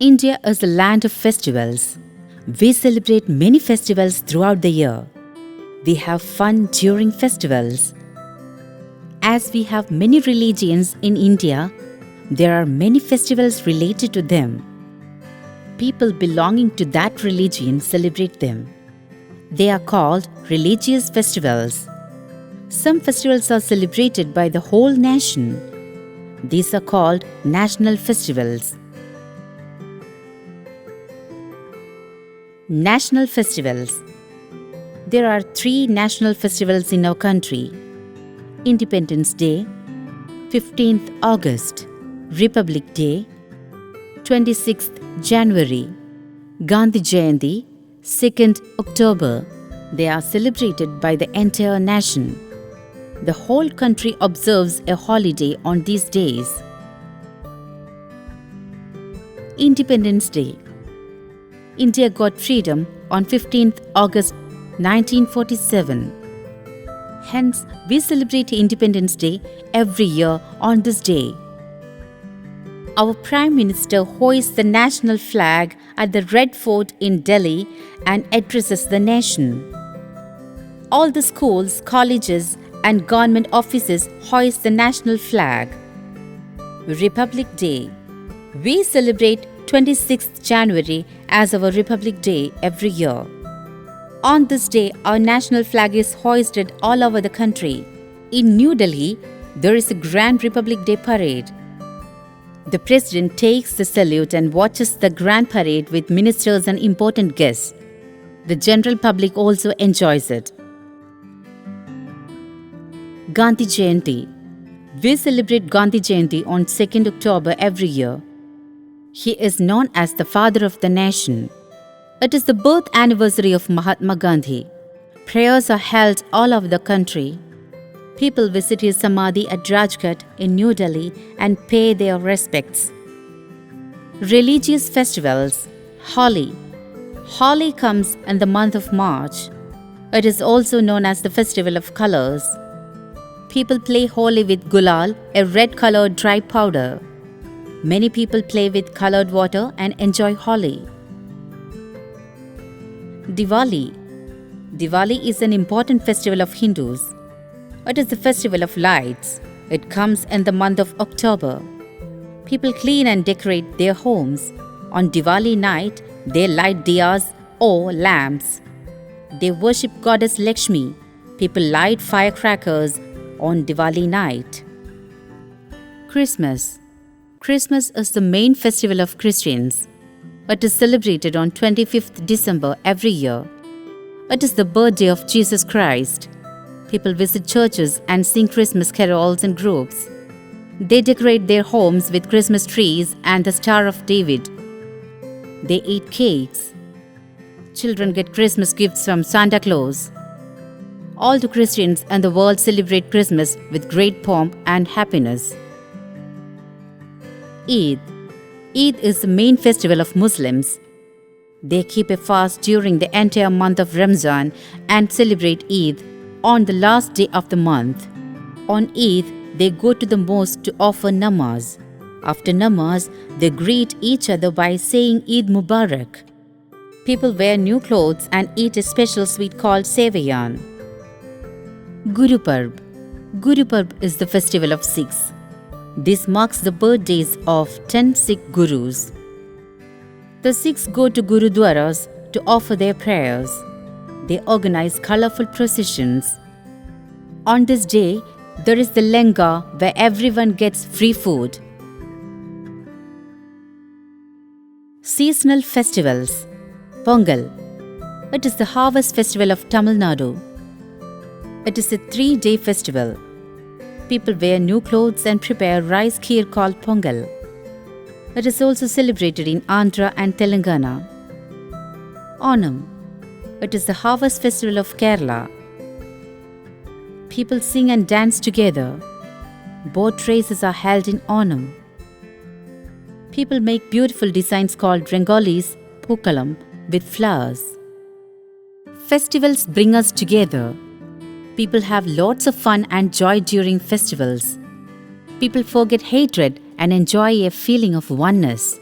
India is a land of festivals. We celebrate many festivals throughout the year. We have fun during festivals. As we have many religions in India, there are many festivals related to them. People belonging to that religion celebrate them. They are called religious festivals. Some festivals are celebrated by the whole nation. These are called national festivals. National festivals. There are 3 national festivals in our country: Independence Day, 15th August, Republic Day, 26th January, Gandhi Jayanti, 2nd October. They are celebrated by the entire nation. The whole country observes a holiday on these days. Independence Day. India got freedom on 15th August 1947. Hence, we celebrate Independence Day every year on this day. Our Prime Minister hoists the national flag at the Red Fort in Delhi and addresses the nation. All the schools, colleges, and government offices hoist the national flag. Republic Day. We celebrate 26th January as our Republic Day every year. On this day, our national flag is hoisted all over the country. In New Delhi, there is a Grand Republic Day parade. The President takes the salute and watches the grand parade with ministers and important guests. The general public also enjoys it. Gandhi Jayanti. We celebrate Gandhi Jayanti on 2nd October every year. He is known as the father of the nation. It is the birth anniversary of Mahatma Gandhi. Prayers are held all over the country. People visit his Samadhi at Rajghat in New Delhi and pay their respects. Religious festivals. Holi. Holi comes in the month of March. It is also known as the Festival of Colors. People play Holi with gulal, a red-colored dry powder. Many people play with colored water and enjoy Holi. Diwali. Diwali is an important festival of Hindus. It is the festival of lights. It comes in the month of October. People clean and decorate their homes. On Diwali night, they light diyas or lamps. They worship goddess Lakshmi. People light firecrackers on Diwali night. Christmas. Christmas is the main festival of Christians. It is celebrated on 25th December every year. It is the birthday of Jesus Christ. People visit churches and sing Christmas carols in groups. They decorate their homes with Christmas trees and the Star of David. They eat cakes. Children get Christmas gifts from Santa Claus. All the Christians in the world celebrate Christmas with great pomp and happiness. Eid. Eid is the main festival of Muslims. They keep a fast during the entire month of Ramzan and celebrate Eid on the last day of the month. On Eid, they go to the mosque to offer namaz. After namaz, they greet each other by saying Eid Mubarak. People wear new clothes and eat a special sweet called Sevayan. Guru Parb. Guru Parb is the festival of Sikhs. This marks the birthdays of 10 Sikh Gurus. The Sikhs go to Gurudwaras to offer their prayers. They organize colorful processions. On this day, there is the Langar where everyone gets free food. Seasonal festivals. Pongal. It is the harvest festival of Tamil Nadu. It is a 3-day festival. People wear new clothes and prepare rice kheer called Pongal. It is also celebrated in Andhra and Telangana. Onam. It is the harvest festival of Kerala. People sing and dance together. Boat races are held in Onam. People make beautiful designs called Rangolis, Pookalam, with flowers. Festivals bring us together. People have lots of fun and joy during festivals. People forget hatred and enjoy a feeling of oneness.